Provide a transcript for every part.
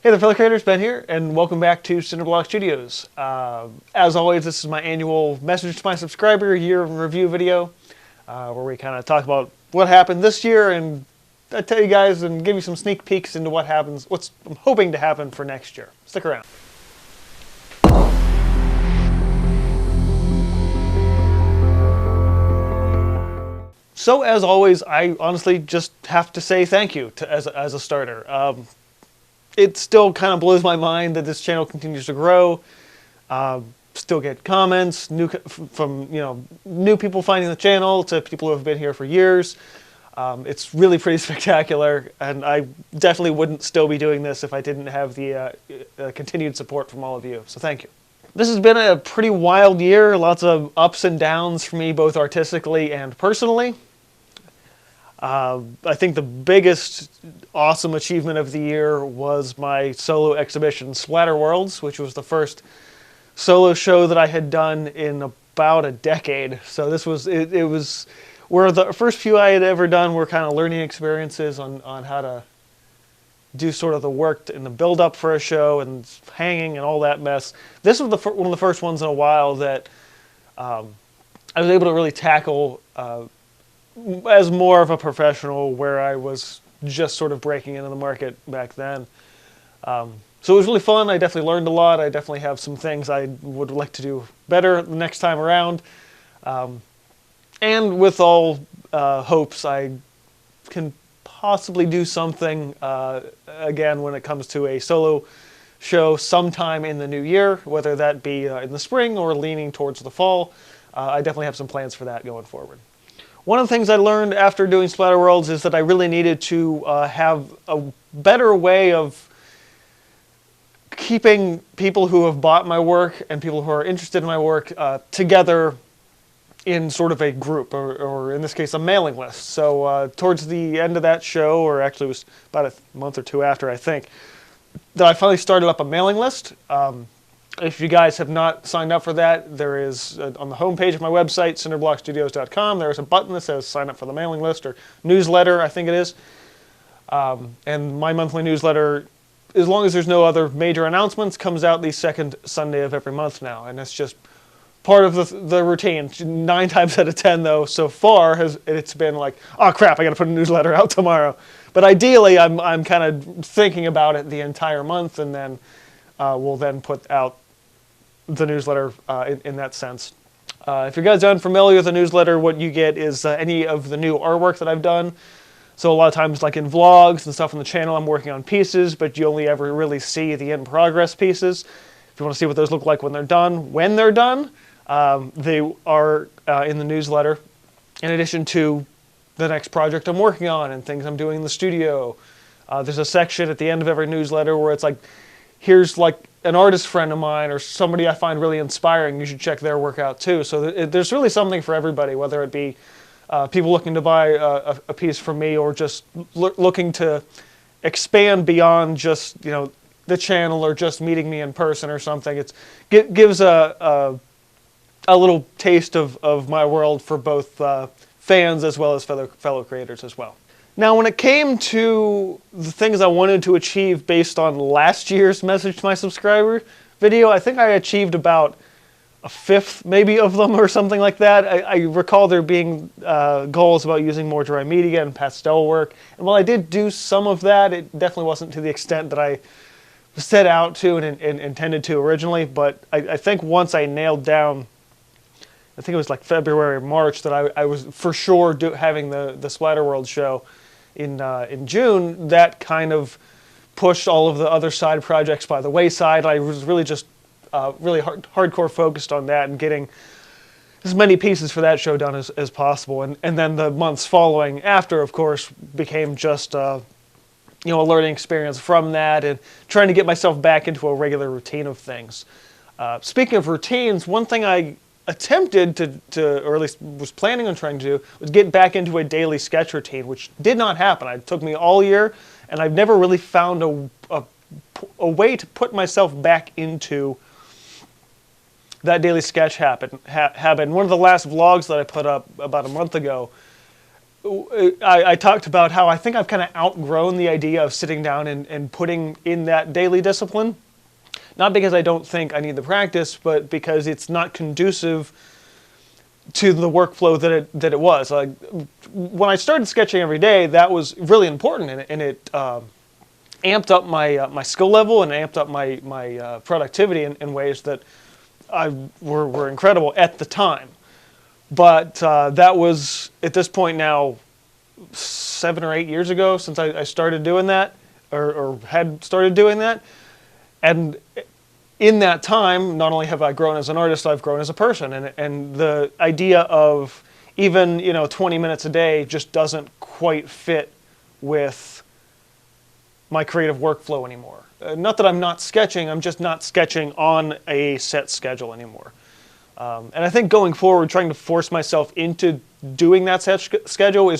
Hey there, fellow creators, Ben here, and welcome back to Cinder Studios. As always, this is my annual message to my subscriber year in review video, where we kind of talk about what happened this year, and I tell you guys and give you some sneak peeks into what I'm hoping to happen for next year. Stick around. So as always, I honestly just have to say thank you as a starter. It still kind of blows my mind that this channel continues to grow. Still get comments from new people finding the channel to people who have been here for years. It's really pretty spectacular, and I definitely wouldn't still be doing this if I didn't have the continued support from all of you. So thank you. This has been a pretty wild year. Lots of ups and downs for me, both artistically and personally. I think the biggest awesome achievement of the year was my solo exhibition, Splatter Worlds, which was the first solo show that I had done in about a decade. So this was, it was where the first few I had ever done were kind of learning experiences on how to do sort of the work in the build-up for a show and hanging and all that mess. This was one of the first ones in a while that I was able to really tackle as more of a professional, where I was just sort of breaking into the market back then. So it was really fun. I definitely learned a lot. I definitely have some things I would like to do better the next time around. And with all hopes, I can possibly do something again when it comes to a solo show sometime in the new year, whether that be in the spring or leaning towards the fall. I definitely have some plans for that going forward. One of the things I learned after doing Splatter Worlds is that I really needed to have a better way of keeping people who have bought my work and people who are interested in my work together in sort of a group, or in this case, a mailing list. So towards the end of that show, or actually it was about a month or two after, I think, that I finally started up a mailing list. If you guys have not signed up for that, there is, on the homepage of my website, cinderblockstudios.com, there is a button that says sign up for the mailing list, or newsletter, I think it is. And my monthly newsletter, as long as there's no other major announcements, comes out the second Sunday of every month now. And it's just part of the routine. 9 times out of 10, though, so far, it's been like, oh crap, I gotta put a newsletter out tomorrow. But ideally, I'm kind of thinking about it the entire month, and then we'll then put out the newsletter in that sense. If you guys are unfamiliar with the newsletter, what you get is any of the new artwork that I've done. So a lot of times, like in vlogs and stuff on the channel, I'm working on pieces, but you only ever really see the in-progress pieces. If you want to see what those look like when they're done, they are in the newsletter, in addition to the next project I'm working on and things I'm doing in the studio. There's a section at the end of every newsletter where it's like, here's like an artist friend of mine or somebody I find really inspiring, you should check their work out too. So there's really something for everybody, whether it be people looking to buy a piece from me, or just looking to expand beyond just the channel, or just meeting me in person or something. It gives a little taste of my world for both fans as well as fellow creators as well. Now, when it came to the things I wanted to achieve based on last year's message to my subscriber video, I think I achieved about a fifth maybe of them or something like that. I recall there being goals about using more dry media and pastel work. And while I did do some of that, it definitely wasn't to the extent that I set out to and intended to originally. But I think once I nailed down, I think it was like February or March, that I was for sure having the Splatter World show in June, that kind of pushed all of the other side projects by the wayside. I was really just really hardcore focused on that and getting as many pieces for that show done as possible. And then the months following after, of course, became just a learning experience from that, and trying to get myself back into a regular routine of things. Speaking of routines, one thing I attempted to, or at least was planning on trying to do, was get back into a daily sketch routine, which did not happen. It took me all year, and I've never really found a way to put myself back into that daily sketch habit. One of the last vlogs that I put up about a month ago, I talked about how I think I've kind of outgrown the idea of sitting down and putting in that daily discipline. Not because I don't think I need the practice, but because it's not conducive to the workflow that it was. Like, when I started sketching every day, that was really important, and it amped up my skill level and amped up my productivity in ways that were incredible at the time. But that was, at this point now, 7 or 8 years ago since I started doing that, or had started doing that. And in that time, not only have I grown as an artist, I've grown as a person. And the idea of even 20 minutes a day just doesn't quite fit with my creative workflow anymore. Not that I'm not sketching, I'm just not sketching on a set schedule anymore. And I think going forward, trying to force myself into doing that set schedule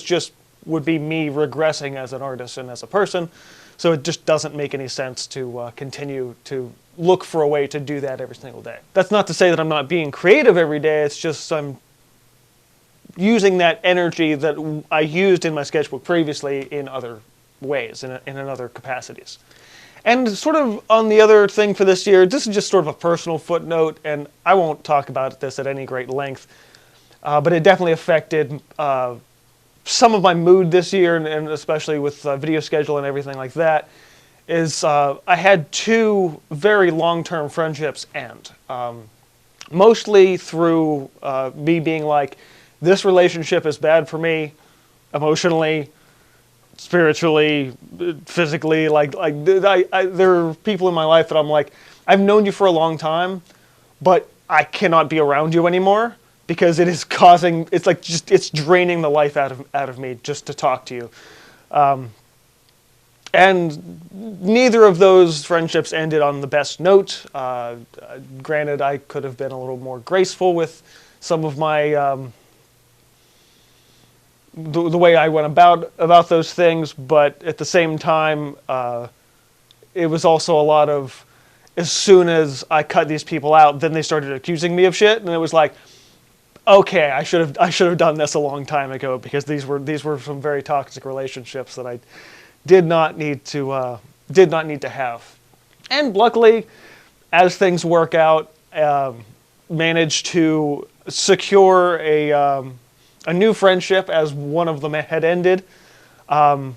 would be me regressing as an artist and as a person. So it just doesn't make any sense to continue to look for a way to do that every single day. That's not to say that I'm not being creative every day, it's just I'm using that energy that I used in my sketchbook previously in other ways, in other capacities. And sort of on the other thing for this year, this is just sort of a personal footnote, and I won't talk about this at any great length, but it definitely affected some of my mood this year, and especially with video schedule and everything like that, is I had 2 very long-term friendships end. Mostly through me being like, this relationship is bad for me, emotionally, spiritually, physically. Like there are people in my life that I'm like, I've known you for a long time, but I cannot be around you anymore because it is causing, it's draining the life out of me just to talk to you. And neither of those friendships ended on the best note. Granted, I could have been a little more graceful with some of my the way I went about those things, but at the same time, it was also a lot of, as soon as I cut these people out, then they started accusing me of shit, and it was like, okay, I should have done this a long time ago, because these were some very toxic relationships that I did not need to have. And luckily, as things work out, managed to secure a new friendship as one of them had ended, and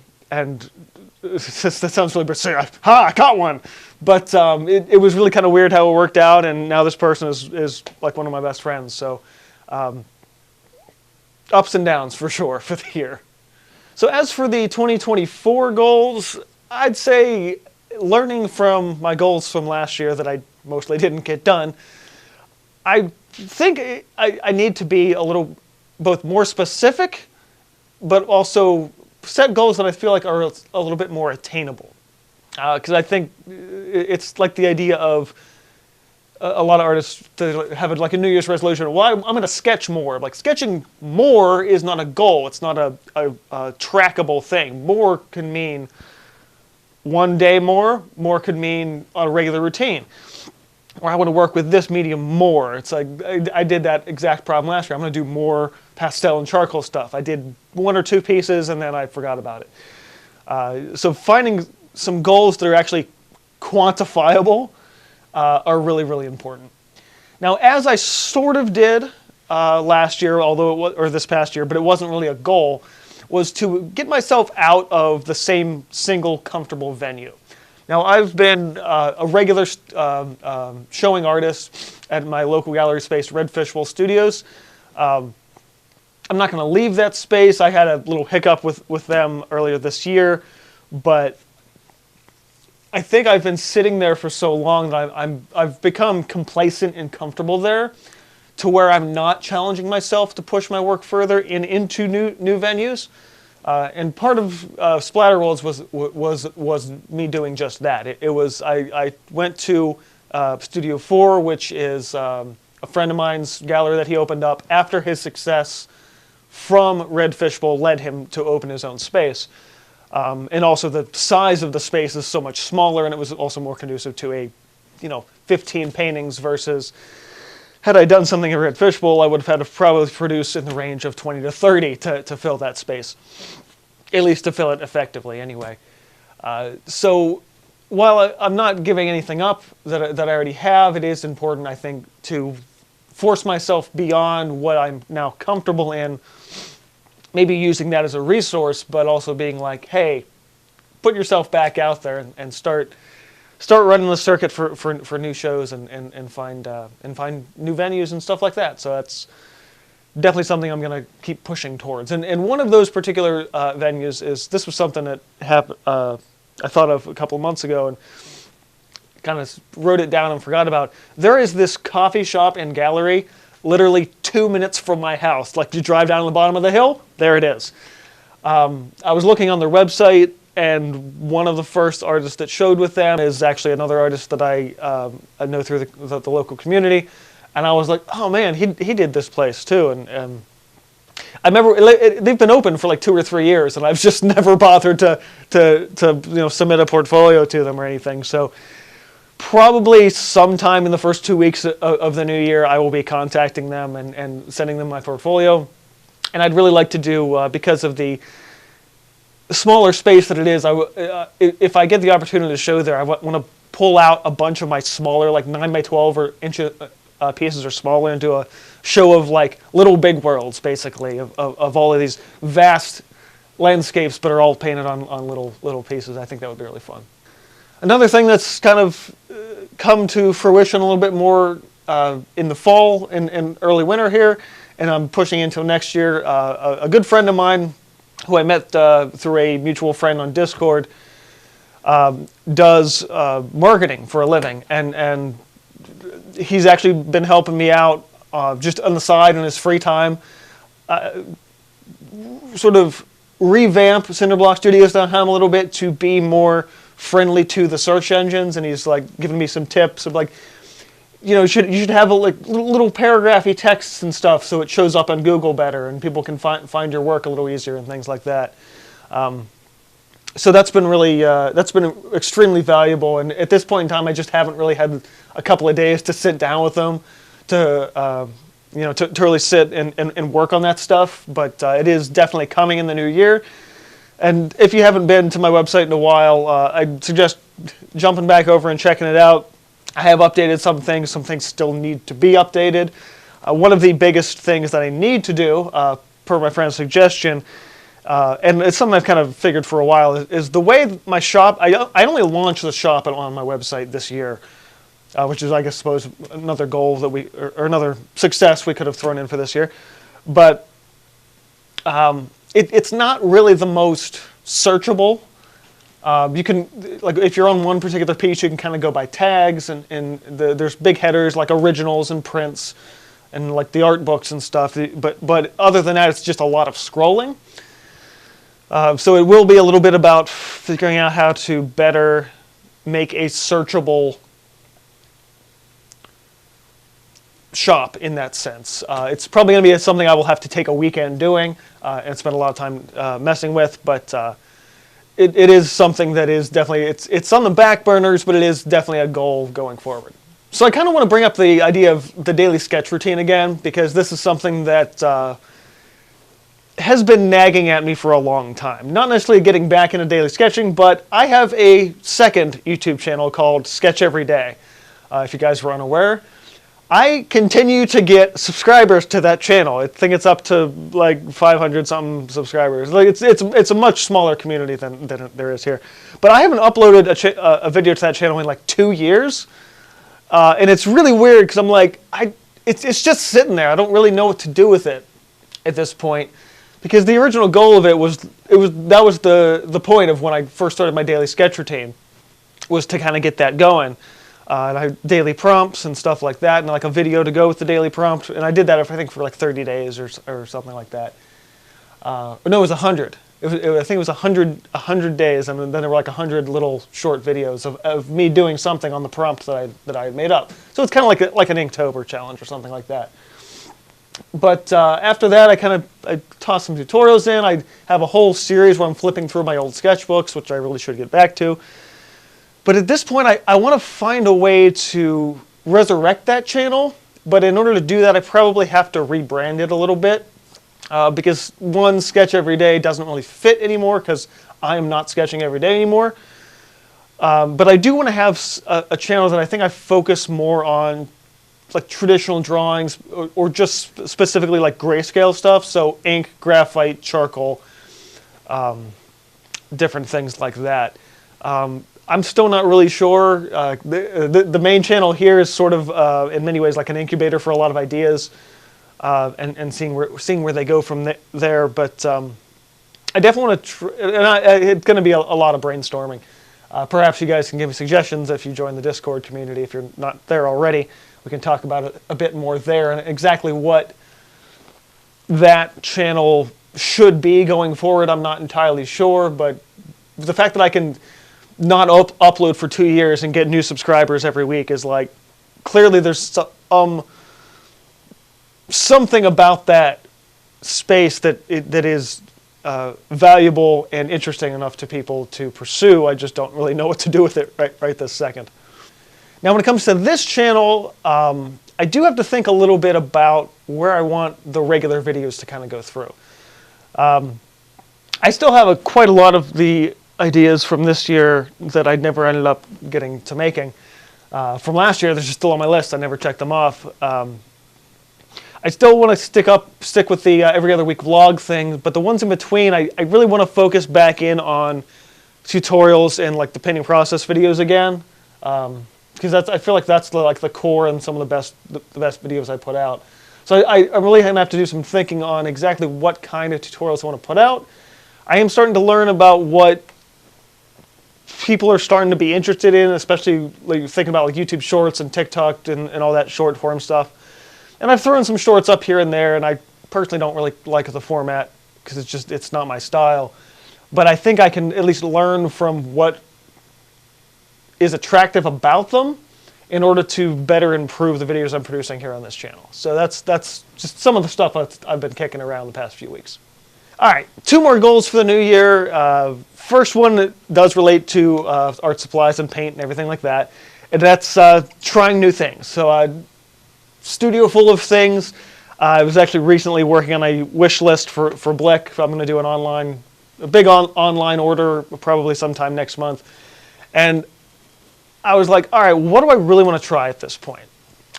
that sounds really bizarre. I caught one, but it was really kind of weird how it worked out, and now this person is like one of my best friends. So ups and downs for sure for the year. So as for the 2024 goals, I'd say learning from my goals from last year that I mostly didn't get done, I think I need to be a little both more specific, but also set goals that I feel like are a little bit more attainable. Because I think it's like the idea of a lot of artists to have like a New Year's resolution. Well, I'm going to sketch more. Like, sketching more is not a goal. It's not a trackable thing. More can mean one day more. More could mean a regular routine. Or I want to work with this medium more. It's like, I did that exact problem last year. I'm going to do more pastel and charcoal stuff. I did 1 or 2 pieces and then I forgot about it. So finding some goals that are actually quantifiable are really, really important. Now, as I sort of did last year, or this past year, but it wasn't really a goal, was to get myself out of the same single comfortable venue. Now, I've been a regular showing artist at my local gallery space, Red Fishbowl Studios. I'm not going to leave that space. I had a little hiccup with them earlier this year, but I think I've been sitting there for so long that I've become complacent and comfortable there, to where I'm not challenging myself to push my work further into new venues. And part of Splatter Worlds was me doing just that. I went to Studio 4, which is a friend of mine's gallery that he opened up after his success from Red Fishbowl led him to open his own space. And also the size of the space is so much smaller, and it was also more conducive to 15 paintings versus had I done something here at Fishbowl, I would have had to probably produce in the range of 20 to 30 to fill that space, at least to fill it effectively anyway. So while I'm not giving anything up that I already have, it is important, I think, to force myself beyond what I'm now comfortable in, maybe using that as a resource, but also being like, hey, put yourself back out there and start running the circuit for new shows and find new venues and stuff like that. So that's definitely something I'm going to keep pushing towards. And one of those particular venues is, this was something that I thought of a couple of months ago and kind of wrote it down and forgot about. There is this coffee shop and gallery literally 2 minutes from my house. Like, you drive down the bottom of the hill, there it is. I was looking on their website, and one of the first artists that showed with them is actually another artist that I know through the local community. And I was like, oh man, he did this place too. And I remember they've been open for like 2 or 3 years, and I've just never bothered to submit a portfolio to them or anything. So probably sometime in the first 2 weeks of the new year, I will be contacting them and sending them my portfolio. And I'd really like to do, because of the smaller space that it is, if I get the opportunity to show there, I want to pull out a bunch of my smaller, like 9 by 12 or inch pieces or smaller, and do a show of like little big worlds, basically, of all of these vast landscapes, but are all painted on little pieces. I think that would be really fun. Another thing that's kind of come to fruition a little bit more in the fall and early winter here, and I'm pushing into next year, a good friend of mine who I met through a mutual friend on Discord, does marketing for a living, and he's actually been helping me out just on the side in his free time, sort of revamp Cinderblock Studios.com a little bit to be more friendly to the search engines, and he's like giving me some tips of like, you should have like little paragraphy texts and stuff so it shows up on Google better and people can find your work a little easier and things like that. So that's been really extremely valuable. And at this point in time, I just haven't really had a couple of days to sit down with them to really sit and work on that stuff. But it is definitely coming in the new year. And if you haven't been to my website in a while, I'd suggest jumping back over and checking it out. I have updated some things still need to be updated. One of the biggest things that I need to do, per my friend's suggestion, and it's something I've kind of figured for a while, is the way my shop, I only launched the shop on my website this year, which is, I guess, suppose another goal that or another success we could have thrown in for this year. But it's not really the most searchable. You can, like, if you're on one particular piece, you can kind of go by tags, and there's big headers like originals and prints, and like the art books and stuff. But other than that, it's just a lot of scrolling. So it will be a little bit about figuring out how to better make a searchable shop in that sense. It's probably going to be something I will have to take a weekend doing and spend a lot of time messing with, but it is something that is definitely, it's on the back burners, but it is definitely a goal going forward. So I kind of want to bring up the idea of the daily sketch routine again, because this is something that has been nagging at me for a long time. Not necessarily getting back into daily sketching, but I have a second YouTube channel called Sketch Every Day. If you guys were unaware, I continue to get subscribers to that channel. I think it's up to like 500 something subscribers. Like it's a much smaller community than there is here. But I haven't uploaded a video to that channel in like 2 years, and it's really weird because I'm like, it's just sitting there. I don't really know what to do with it at this point, because the original goal of it was the point of when I first started my daily sketch routine, was to kind of get that going. And I had daily prompts and stuff like that, and like a video to go with the daily prompt. And I did that, I think, for like 30 days or something like that. No, it was 100. I think it was 100 days, and then there were like 100 little short videos of me doing something on the prompt that I had made up. So it's kind of like an Inktober challenge or something like that. But after that, I tossed some tutorials in. I have a whole series where I'm flipping through my old sketchbooks, which I really should get back to. But at this point, I want to find a way to resurrect that channel But in order to do that, I probably have to rebrand it a little bit because one, sketch every day doesn't really fit anymore because I am not sketching every day anymore. But I do want to have a channel that I think I focus more on like traditional drawings or just specifically like grayscale stuff. So ink, graphite, charcoal, different things like that. I'm still not really sure. The main channel here is sort of in many ways like an incubator for a lot of ideas and seeing where they go from there. But I definitely want to, it's going to be a lot of brainstorming. Perhaps you guys can give me suggestions if you join the Discord community. If you're not there already, we can talk about it a bit more there and exactly what that channel should be going forward. I'm not entirely sure, but the fact that I can not upload for 2 years and get new subscribers every week is like, clearly there's something about that space that is valuable and interesting enough to people to pursue. I just don't really know what to do with it right this second. Now, when it comes to this channel, I do have to think a little bit about where I want the regular videos to kind of go through. I still have quite a lot of the ideas from this year that I never ended up getting to making. From last year, they're just still on my list. I never checked them off. I still want to stick with the every other week vlog thing, but the ones in between, I really want to focus back in on tutorials and like the painting process videos again, because I feel like that's the core and some of the best videos I put out. So I really have to do some thinking on exactly what kind of tutorials I want to put out. I am starting to learn about what people are starting to be interested in, especially like thinking about like YouTube Shorts and TikTok and all that short form stuff. And I've thrown some shorts up here and there, and I personally don't really like the format because it's not my style. But I think I can at least learn from what is attractive about them in order to better improve the videos I'm producing here on this channel. So that's just some of the stuff I've been kicking around the past few weeks. All right, 2 more goals for the new year. First one does relate to art supplies and paint and everything like that. And that's trying new things. So studio full of things. I was actually recently working on a wish list for Blick. I'm going to do a big online order probably sometime next month. And I was like, all right, what do I really want to try at this point?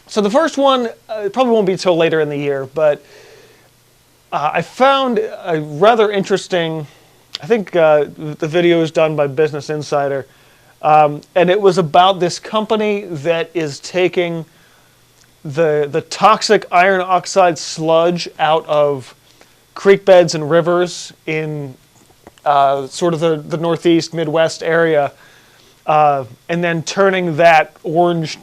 So the first one probably won't be until later in the year, but I found a rather interesting, I think the video is done by Business Insider, and it was about this company that is taking the toxic iron oxide sludge out of creek beds and rivers in sort of the Northeast, Midwest area, and then turning that orange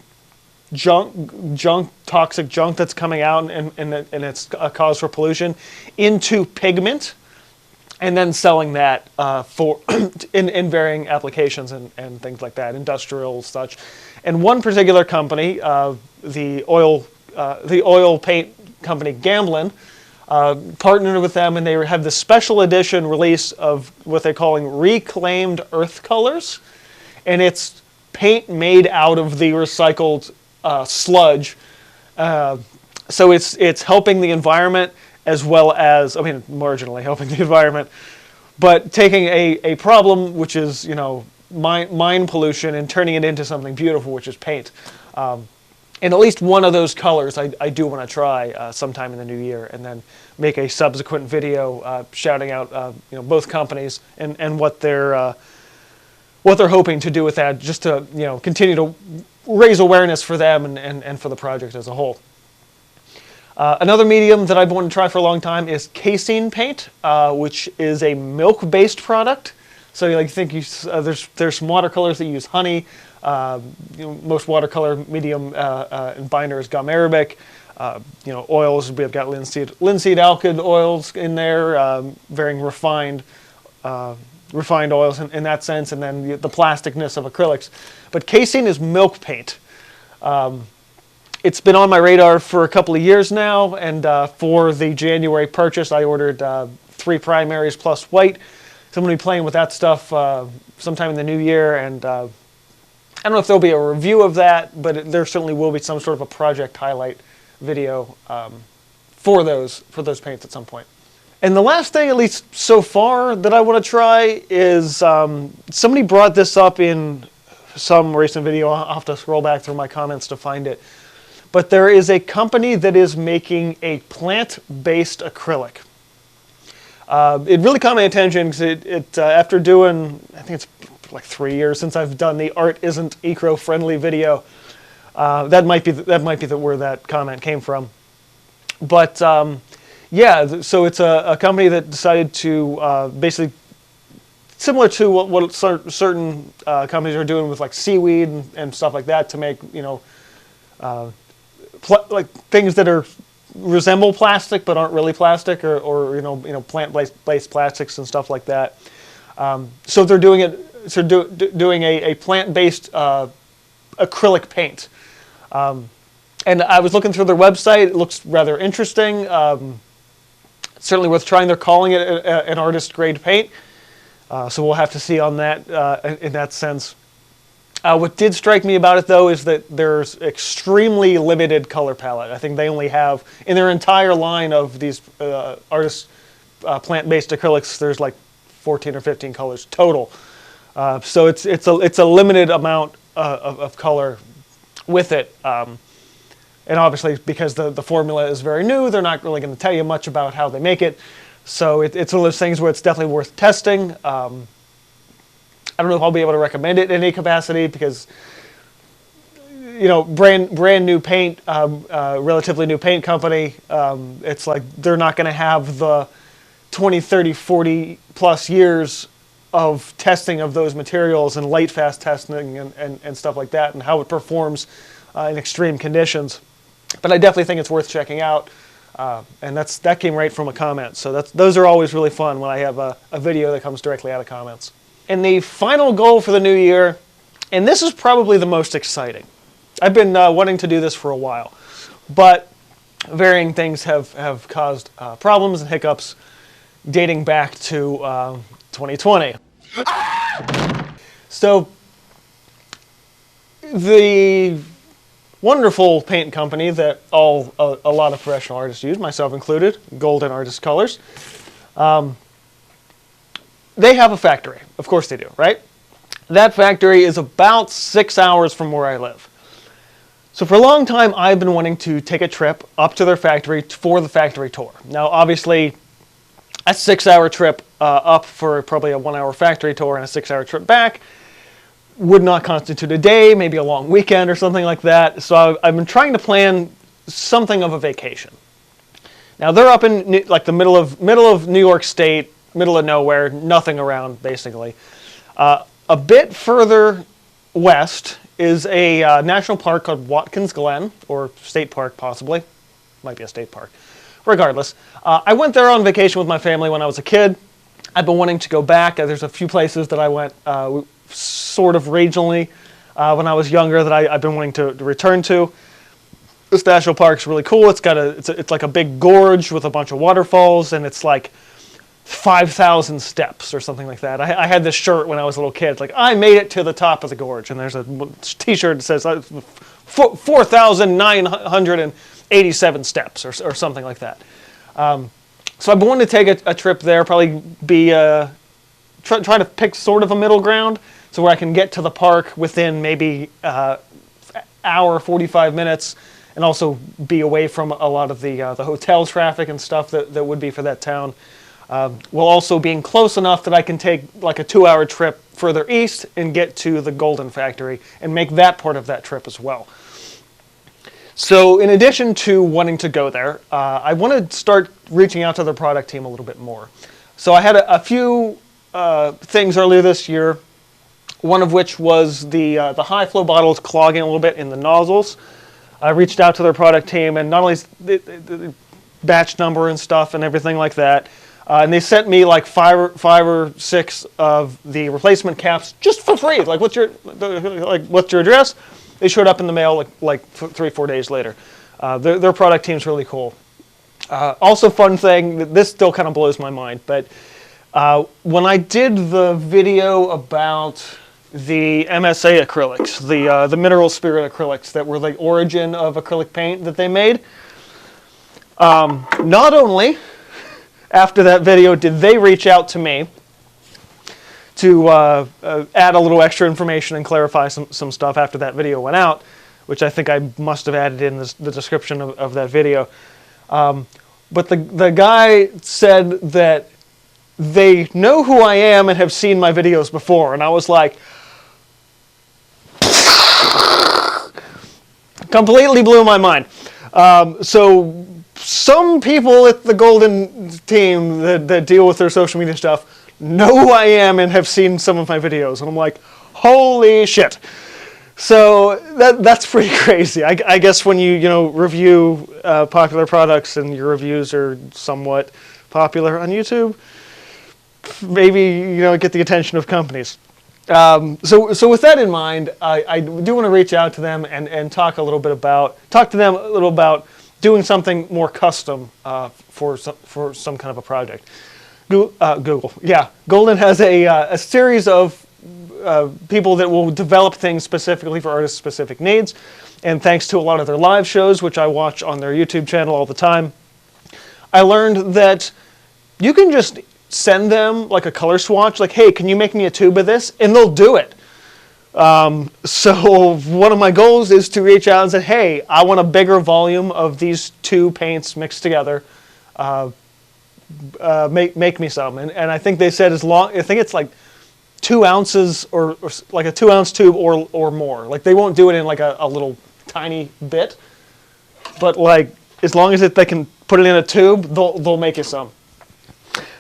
toxic junk that's coming out and it's a cause for pollution into pigment, and then selling that for in varying applications and things like that, industrial such. And one particular company, the oil paint company Gamblin, partnered with them, and they have the special edition release of what they're calling reclaimed earth colors, and it's paint made out of the recycled sludge. So it's helping the environment as well as, I mean, marginally helping the environment, but taking a problem which is, mine pollution and turning it into something beautiful, which is paint. And at least one of those colors I do want to try sometime in the new year, and then make a subsequent video shouting out both companies and what they're hoping to do with that, just to continue to raise awareness for them and for the project as a whole. Another medium that I've wanted to try for a long time is casein paint, which is a milk-based product. So there's some watercolors that use honey. Most watercolor medium and binder is gum arabic. Oils, we've got linseed alkyd oils in there, varying refined oils in that sense, and then the plasticness of acrylics. But casein is milk paint. It's been on my radar for a couple of years now, and for the January purchase, I ordered 3 primaries plus white. So I'm going to be playing with that stuff sometime in the new year, and I don't know if there'll be a review of that, but there certainly will be some sort of a project highlight video for those paints at some point. And the last thing, at least so far, that I want to try is somebody brought this up in some recent video. I'll have to scroll back through my comments to find it. But there is a company that is making a plant-based acrylic. It really caught my attention because after doing, I think it's like 3 years since I've done the Art Isn't Eco-Friendly video. That might be where that comment came from. But yeah, so it's a company that decided to basically, similar to what certain companies are doing with like seaweed and stuff like that, to make, you know, like things that resemble plastic but aren't really plastic, or you know plant-based plastics and stuff like that. So they're doing it. So doing a plant-based acrylic paint. And I was looking through their website. It looks rather interesting. Certainly worth trying. They're calling it an artist-grade paint. So we'll have to see on that in that sense. What did strike me about it, though, is that there's extremely limited color palette. I think they only have, in their entire line of these artist plant-based acrylics, there's like 14 or 15 colors total. So it's a limited amount of color with it. And obviously, because the formula is very new, they're not really going to tell you much about how they make it. So it's one of those things where it's definitely worth testing. I don't know if I'll be able to recommend it in any capacity because, you know, brand new paint, relatively new paint company. It's like they're not going to have the 20, 30, 40 plus years of testing of those materials and light fast testing and stuff like that, and how it performs in extreme conditions. But I definitely think it's worth checking out. And that came right from a comment. So those are always really fun when I have a video that comes directly out of comments. And the final goal for the new year, and this is probably the most exciting. I've been wanting to do this for a while, but varying things have caused problems and hiccups dating back to 2020. So the wonderful paint company that a lot of professional artists use, myself included, Golden Artist Colors, they have a factory. Of course they do, right? That factory is about 6 hours from where I live. So for a long time, I've been wanting to take a trip up to their factory for the factory tour. Now, obviously, a 6 hour trip up for probably a 1 hour factory tour and a 6 hour trip back would not constitute a day, maybe a long weekend or something like that. So I've been trying to plan something of a vacation. Now they're up in like the middle of New York State, middle of nowhere, nothing around basically. A bit further west is a national park called Watkins Glen, or state park possibly. Might be a state park. Regardless, I went there on vacation with my family when I was a kid. I've been wanting to go back. There's a few places that I went sort of regionally when I was younger that I've been wanting to return to. This national park's really cool. It's like a big gorge with a bunch of waterfalls, and it's like 5,000 steps or something like that. I had this shirt when I was a little kid, like I made it to the top of the gorge, and there's a T-shirt that says 4,987 steps or something like that. So I've been wanting to take a trip there, probably be try to pick sort of a middle ground, so where I can get to the park within maybe hour, 45 minutes, and also be away from a lot of the hotel traffic and stuff that would be for that town. While also being close enough that I can take like a 2 hour trip further east and get to the Golden Factory and make that part of that trip as well. So in addition to wanting to go there, I want to start reaching out to the product team a little bit more. So I had a few things earlier this year, one of which was the high flow bottles clogging a little bit in the nozzles. I reached out to their product team, and not only the batch number and stuff and everything like that, and they sent me like five or six of the replacement caps just for free. Like, what's your address? They showed up in the mail like 3-4 days later. Their product team's really cool. Also, fun thing, this still kind of blows my mind, but when I did the video about the MSA acrylics, the mineral spirit acrylics that were the origin of acrylic paint that they made. Not only after that video did they reach out to me to add a little extra information and clarify some stuff after that video went out, which I think I must have added in the description of that video. But the guy said that they know who I am and have seen my videos before, and I was like, completely blew my mind. So some people at the Golden team that deal with their social media stuff know who I am and have seen some of my videos, and I'm like, holy shit. So that's pretty crazy. I guess when you review popular products and your reviews are somewhat popular on YouTube, maybe get the attention of companies. So with that in mind, I do want to reach out to them and talk to them a little about doing something more custom for some kind of a project. Google, yeah. Golden has a series of people that will develop things specifically for artist-specific needs, and thanks to a lot of their live shows, which I watch on their YouTube channel all the time, I learned that you can just send them like a color swatch, like, hey, can you make me a tube of this? And they'll do it. So one of my goals is to reach out and say, hey, I want a bigger volume of these two paints mixed together. Make me some. And I think they said I think it's like 2 ounces or like a 2-ounce tube or more. Like they won't do it in like a little tiny bit, but like as long as they can put it in a tube, they'll make you some.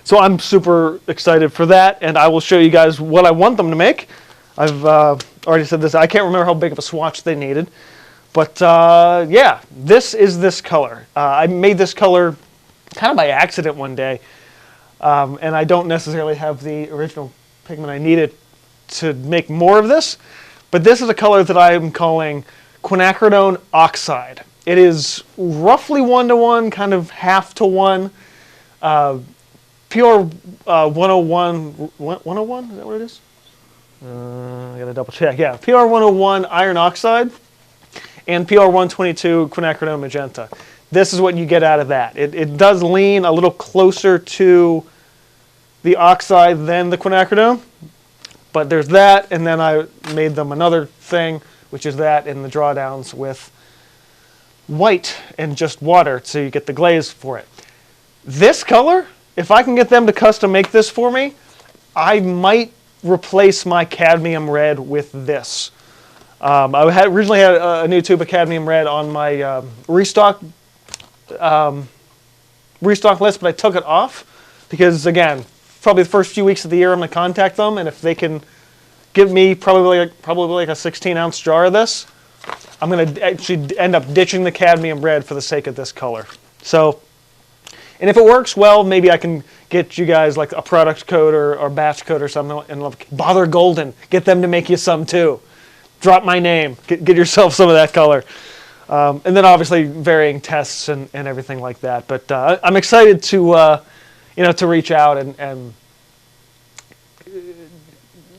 So I'm super excited for that, and I will show you guys what I want them to make. I've already said this. I can't remember how big of a swatch they needed, but yeah, this is this color. I made this color kind of by accident one day, and I don't necessarily have the original pigment I needed to make more of this, but this is a color that I'm calling quinacridone oxide. It is roughly 1-to-1, kind of half to 1. PR 101, 101, is that what it is? I gotta double check. Yeah, PR 101 iron oxide and PR 122 quinacridone magenta. This is what you get out of that. It does lean a little closer to the oxide than the quinacridone, but there's that, and then I made them another thing, which is that in the drawdowns with white and just water, so you get the glaze for it. This color, if I can get them to custom make this for me, I might replace my cadmium red with this. I had originally had a new tube of cadmium red on my restock list, but I took it off because, again, probably the first few weeks of the year I'm going to contact them, and if they can give me probably like a 16-ounce jar of this, I'm going to actually end up ditching the cadmium red for the sake of this color. So, and if it works well, maybe I can get you guys like a product code or batch code or something, and bother Golden, get them to make you some too. Drop my name, get yourself some of that color. And then obviously varying tests and everything like that. But I'm excited to to reach out and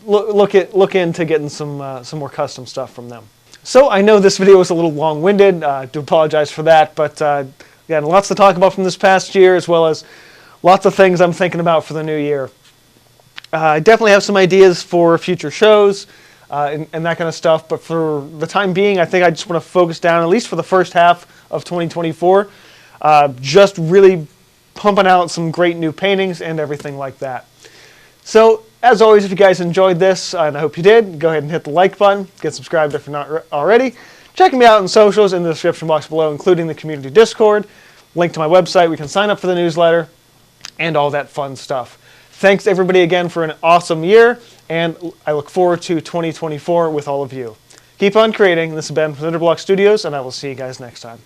look into getting some more custom stuff from them. So I know this video was a little long-winded. I do apologize for that, but again, lots to talk about from this past year, as well as lots of things I'm thinking about for the new year. I definitely have some ideas for future shows and that kind of stuff, but for the time being, I think I just want to focus down, at least for the first half of 2024, just really pumping out some great new paintings and everything like that. So, as always, if you guys enjoyed this, and I hope you did, go ahead and hit the like button, get subscribed if you're not already. Check me out on socials in the description box below, including the community Discord, link to my website, we can sign up for the newsletter, and all that fun stuff. Thanks everybody again for an awesome year, and I look forward to 2024 with all of you. Keep on creating. This has been from Cinderblock Studios, and I will see you guys next time.